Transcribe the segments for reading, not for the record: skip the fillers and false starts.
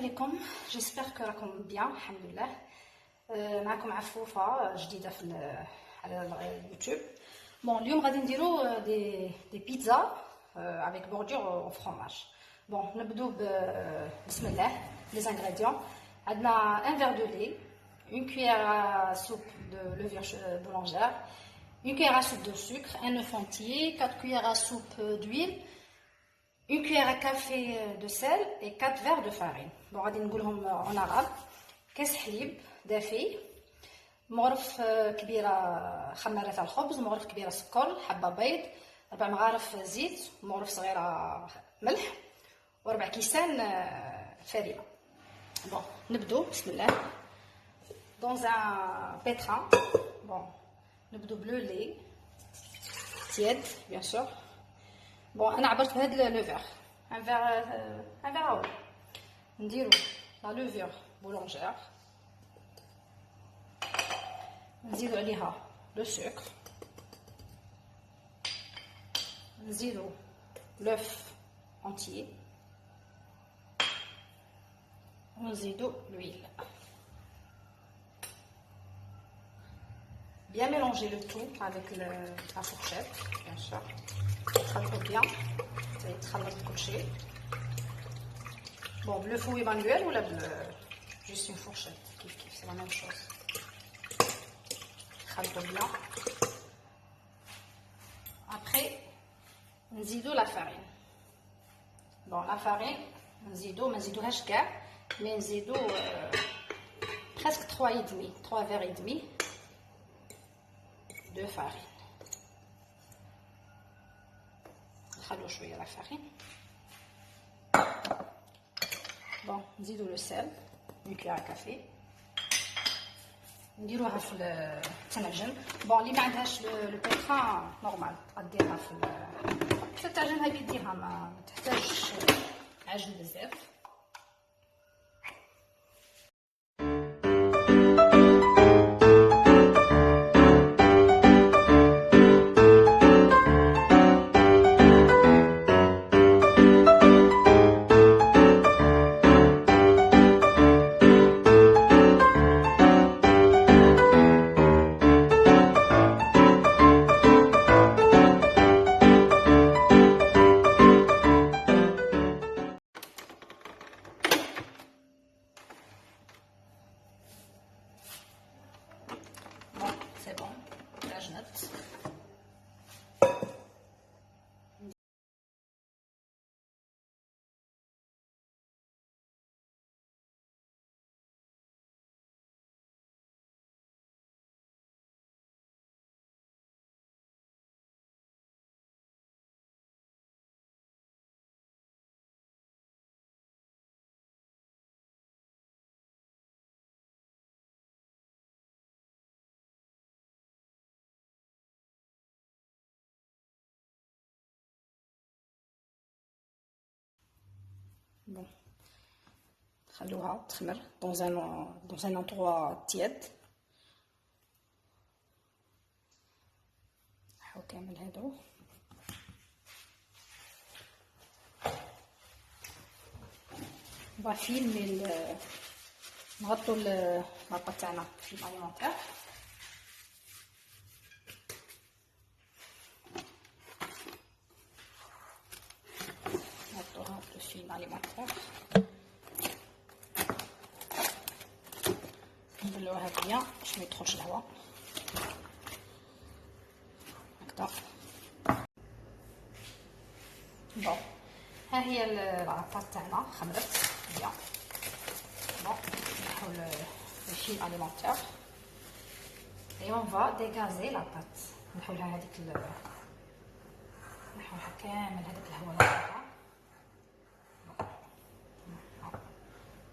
عليكم. جيسبر كو راكم بيان الحمد لله. معكم عفوفه جديده على اليوتيوب. بون اليوم غادي نديرو دي بيتزا avec bordure au fromage. Bon, نبدو بسم الله. Les ingrédients. عندنا un verre de lait, une cuillère à soupe de levure boulangère, une cuillère à soupe de sucre, un œuf entier, 4 cuillères à soupe d'huile, une cuillère à café de sel et 4 verres de farine. Bon, غادي نقولهم en arabe. كاس حليب دافي، مغرف كبيره خماره تاع الخبز، مغرف كبيره سكر، حبه بيض، 4 مغارف زيت، مغرف صغيره ملح، و4 كيسان فرينه. بون نبدو بسم الله. dans un pétrin. Bon, نبدو بلو لي tiède bien sûr. Bon, انا عبرت بهذا لو فيغ ان فيغ اول. نديرو لا لوفور بولونجير، نزيدو عليها لو سكر، نزيدو لوف انتيي، ونزيدو l'huile. Bien mélanger le tout avec la fourchette, bien sûr. تخلطو bien, يتخلط كل شيء. Bon, le fouet manuel ou juste une fourchette, c'est la même chose. خلطو bien. Après, نزيدو la farine. Bon, la farine, ما نزيدوهاش كاع، mais نزيدو presque 3 verres et demi de farine. نخلو شويه la farine. Bon, نزيدو لو سيل، une cuillère à café. نديروها في الطنجن. بون اللي ما عندهاش لو بيتران نورمال تقديرها في الطاجن هاي بيديها، ما تحتاجش عجن بزاف. C'est bon, là je note. Bon, خلوها تخمر dans un endroit tiède. نحو كامل هادو. نفيلمي نغطو اللاطه تاعنا في الاليمونتير. نغطوها في الاليمونتير، نبلوها بيان باش ما يدخلش الهواء هكذا. بون ها هي العطات تاعنا خمرت بيان. بون نحو لو فيل اليمونتير et on va dégazer la pâte. نحولها هذيك نحولها كامل هذاك الهواء تاعها.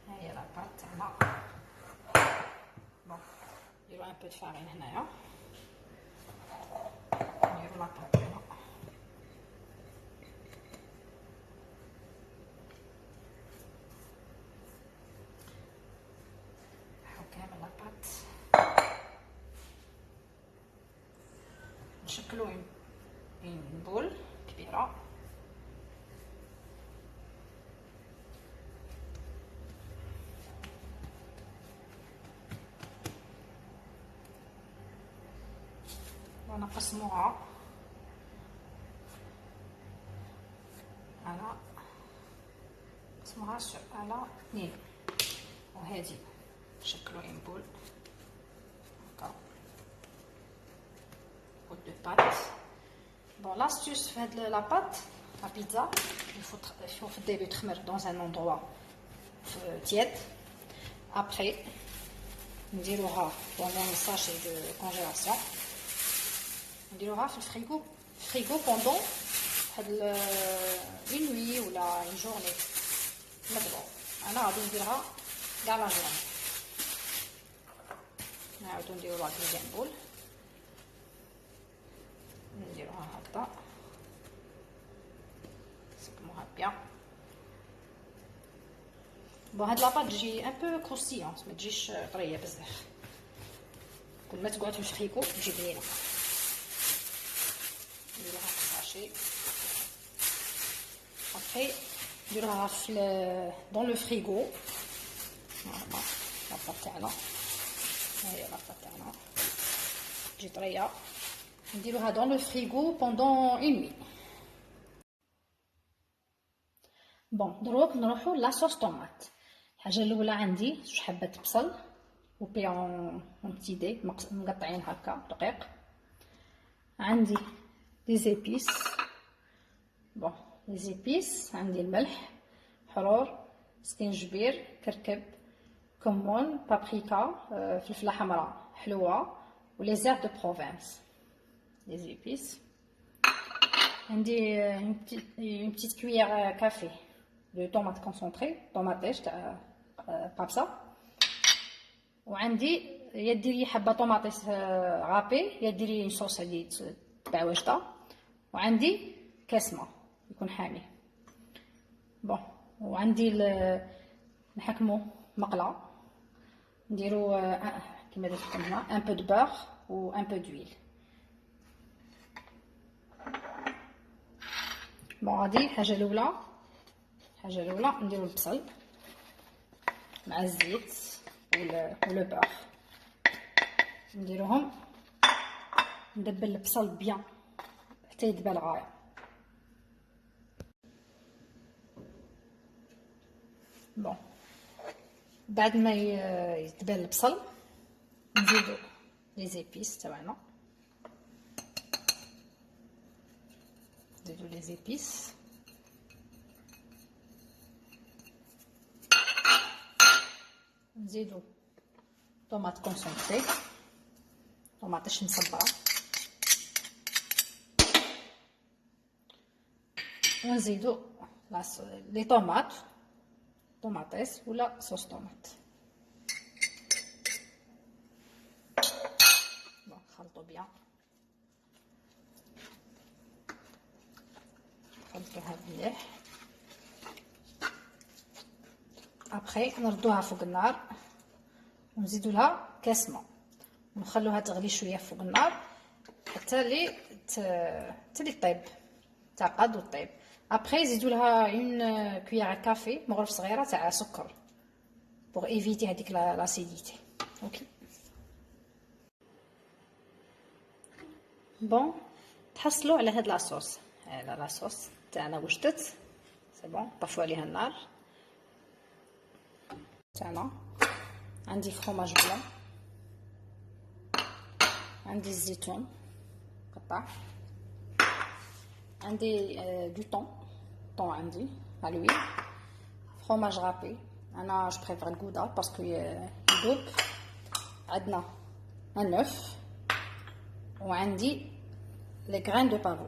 ها هي لا بات تاعنا. بون نديرو ان بو دو فارين هنايا، نديرو لا بات تاعنا. نحو كامل لا بات، نشكلو une boule كبيرة. ونقسموها على على 2 وهذه نشكلو امبول هكا بول دو بات. بون لاستيوس في هاد لا بات لا بيتزا il faut في الديبي تخمر dans un endroit tiède. Après نديروها pendant le sachet de congélation, نديروها في الفريغو pendant une nuit ou une journée. مدبو انا غادي نديرها كاع لا جورني. نعاودو نديرو لا دوزيام بول، نديروها هكذا نسكموها بيان. بون هاد لاباط تجي ان بو كروستيون، ما تجيش طريه بزاف، كل ما تقعد في الفريغو تجي بنينه. نديروها في الساشي. ابري نديروها في دون لو فريغو. فوالا لاباط تاعنا، هاهي لاباط تاعنا تجي طريه. نديروها دون لو فريغو بوندون اون نوي. بون دروك نروحو لاصوص طوماط. الحاجه الاولى عندي جوج حبات بصل وبي اون بتي دي مقطعين هكا دقيق. عندي لي زيبيس. بون لي زيبيس عندي الملح، حرور، سكينجبير، كركب، كمون، بابريكا، فلفله حمراء حلوه، ولي زير دو بروفانس. لي زيبيس عندي une petite cuillère café de tomate concentrée، طوماطيش تاع طابسه. وعندي يا ديري حبه طوماطيس غابي يا ديري صوص هادي تاع واجده. وعندي كاس ما يكون حامي. بون وعندي نحكمو مقله، نديرو كيما درت لكم هنا ان بو دو بور و ان بو دويل. بون غادي الحاجه الاولى نديرو البصل مع الزيت ولو بور، نديروهم ندبل البصل بيان حتى يدبل غايه. بون بعد ما يدبل البصل نزيدو لي زيبيس تاعنا، نزيدو لي زيبيس، نزيدو طوماط كونسونطري، طوماطيش مصبره، ونزيدو لي طوماطيس ولا صوص طوماط. نخلطو بيان، نخلطوها مليح. ابخي نردوها فوق النار ونزيدو لها كاس ما ونخلوها تغلي شويه فوق النار حتى لي طيب، تعقد وطيب. ابخي نزيدو لها اون كويير كافي مغرف صغيره تاع سكر بوغ ايفيتي هذيك لاسيديتي. اوكي بون تحصلوا على هاد لاصوص. على لاصوص تاعنا وجدت سي بون. طفوا عليها النار تاعنا. عندي فروماج بلون، عندي الزيتون قطع، عندي دو طون عندي علوي، فروماج غابي انا جو بريفير الكودا باسكو يذوب. عندنا ان اوف، وعندي لي غران دو بافو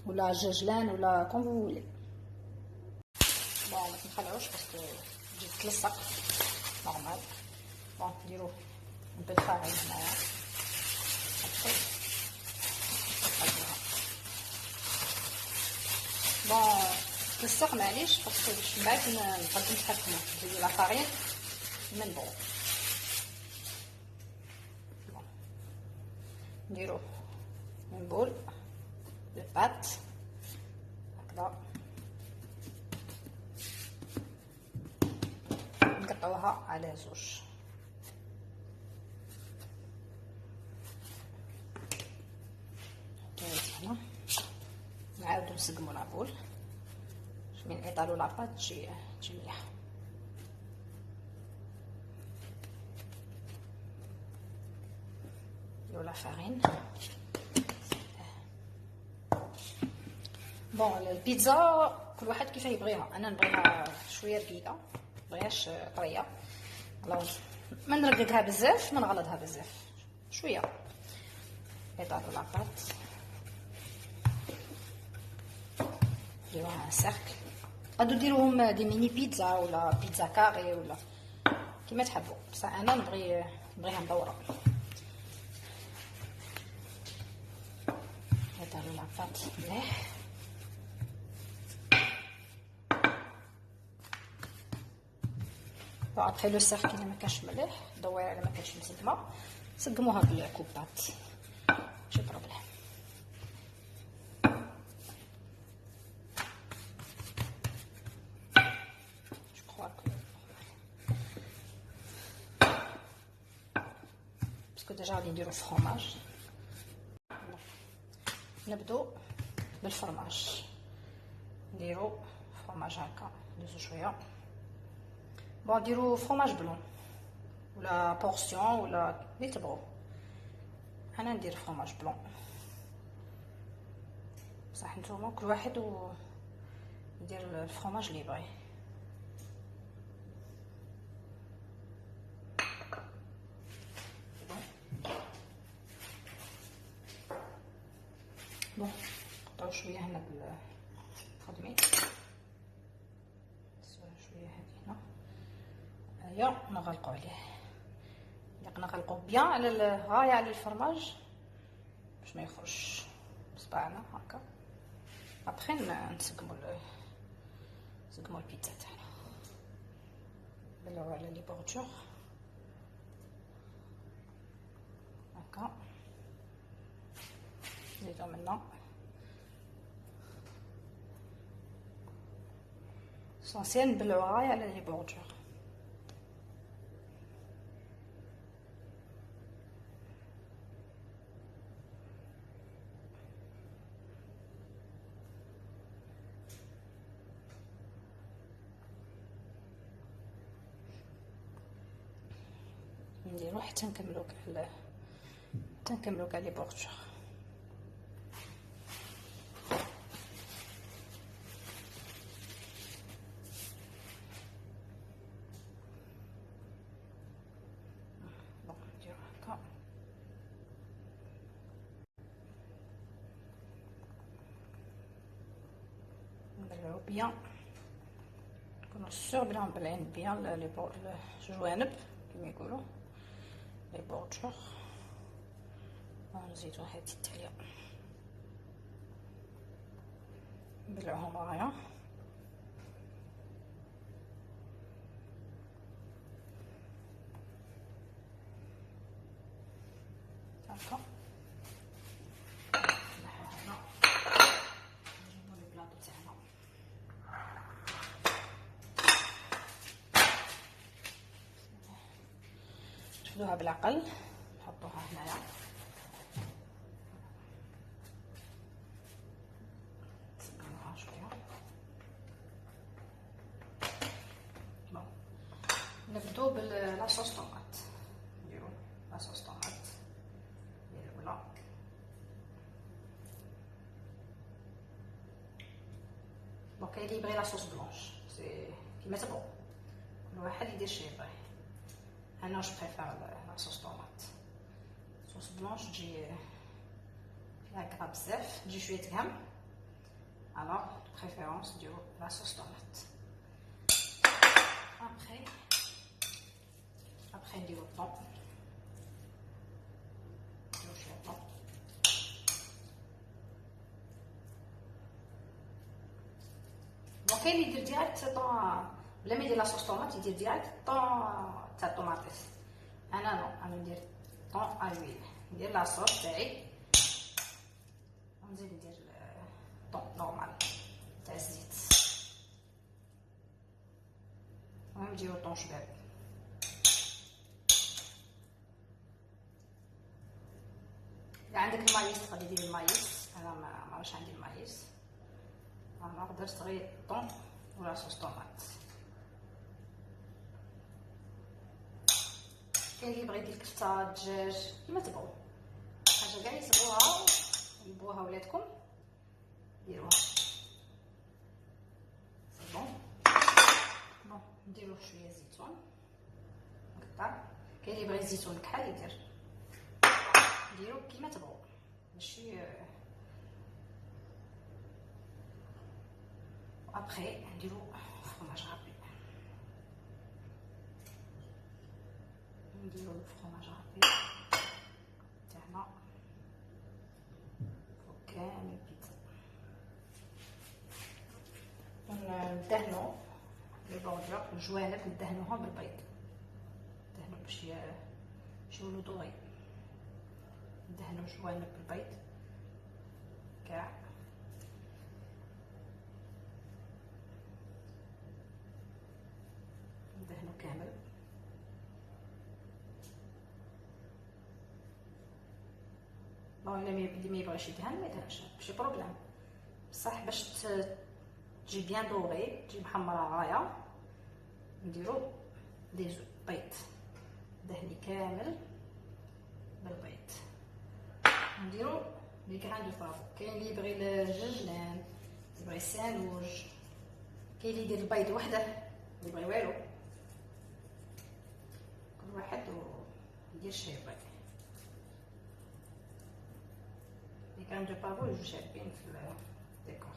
ولا جاجلان ولا كوم فو فولي. بون ما تنخلعوش باسكو تجي تلصق نورمال. بون نديرو ان بو فارين هنايا. بون تلصق معليش باسكو باش من بعد نقدر نحكمو. نديرو لا فارين من بون. نديرو من بول دو بات هكذا، نقطعوها على زوج. نسقمو لابول من يطالو لاباط تجي مليحه. نديرو لا فارين. بون البيتزا كل واحد كيف يبغيها، انا نبغيها شويه رقيقه مبغيهاش طريه، ما نرققها بزاف ما نغلظها بزاف، شويه يطالو لاباط نديروها ان سيركل. قادو ديروهم دي ميني بيتزا ولا بيتزا كاري ولا كيما تحبوا، بصح انا نبغيها مدوره. يطالو لاباط مليح. ابخي لو سيركل الا مكانش مليح دويره، الا مكانش مسقمه سقموها بالكوبات ماشي بروبليم. باسكو ديجا غادي نديرو فرomاج. نبدو بالفرماج، نديرو فرماج هكا ندوزو شويه. بون نديرو فرماج بلون ولا بورسيون ولا اللي تبغوا، انا ندير فرماج بلون بصح نتوما كل واحد يدير الفرماج اللي يبغي. بون نقطعو شويه هنا بالخدمي، شويه هادي هنا هيا نغلقو عليه، نغلقو بيان على غايه على الفرماج باش ما يخرجش بصبعنا هكا. ابخي نسقمو البيتزا تاعنا، نبلعو على لي بوردور هكا، نزيدو منا سونسيال نبلعو غايه على لي بوردور. نديرو حتى نكملو كاع لي بوردور. نديرو هكا نبلعو بيان، نكونو سور بلا مبلعين بيان لي الجوانب كيما يقولوا لي بوردور. ونزيدو هادي التالية نبلعوهم غاية هكا. نجيبو لي بلاطو تاعنا، نشدوها بالعقل نحطوها هنايا. نسقموها شويه. بون نبدو باللاصوص طوماط، نديرو لاصوص طوماط الاولى. بون كاين اللي يبغي لاصوص بلونش سي كيما تبغوا، كل واحد يدير شي يبغي. انا جو بريفير لاصوص طوماط. صوص بلونش تجي فيها كرا بزاف، تجي شويه تهم، الوغ بريفيرونس نديرو لاصوص طوماط. ابخي نديرو الطون، نديرو شويه طون. بون كاين اللي يدير ديريكت طون بلا ما يدير لاصوص طوماط، يدير ديريكت طون تاع الطوماطيس. انا نو، انا ندير طون اويل، ندير لاصوص تاعي ونزيد ندير طون نورمال تاع الزيت. المهم نديرو طون شباب. اذا عندك المايس تقدر دير المايس، انا ما راش عندي المايس، انا درت غير طون ولا صوص طوماط. كاين اللي بغا يدير كفته دجاج كيما تبغوا، حاجه كاع اللي تبغوها يبغوها ولادكم ديروها. سي بون. نديرو شويه زيتون هكا، كاين اللي بغا الزيتون كحل يدير، ديرو كيما تبغوا ماشي. ابخي نديرو فرماج رابي، نديرو الفرماج رابي تاعنا فوق كامل البيتزا، وندهنو لي بوردور الجوانب ندهنوهم بالبيض، ندهنو باش يولو دوغي، ندهنو الجوانب بالبيض كاع. ندهنو كامل. اللي ما يبغيش يدهن ما يدهنش ماشي بروبليم، بصح باش تجي بيان دوغي تجي محمره غايه نديرو دي بيض، دهني كامل بالبيض. نديرو لي كران دو بافو، كاين اللي يبغي الجنجلان، يبغي السانوج، كاين اللي يدير البيض وحده، اللي يبغي والو، كل واحد يدير شي يبغي. لي كران دو بافو يجو شابين في الديكور.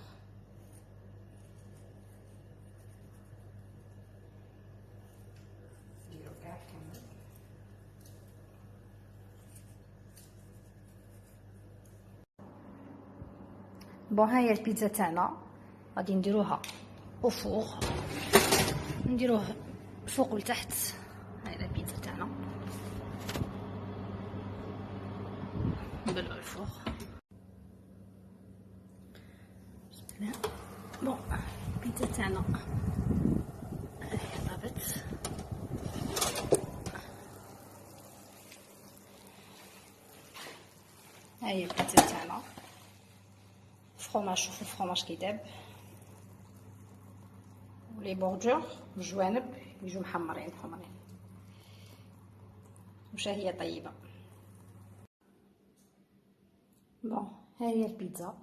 نديرو كاع كامل. بون ها هي البيتزا تاعنا، غادي نديروها او فوغ، نديروه فوق لتحت. هاي البيتزا تاعنا نبلعو الفوغ. بون البيتزا تاعنا هاهي طابت. هاهي البيتزا تاعنا، فرomاج، شوفوا الفرomاج كي داب، ولي بوردور الجوانب يجو محمرين حمرين، وشا هي طيبه. بون ها هي البيتزا.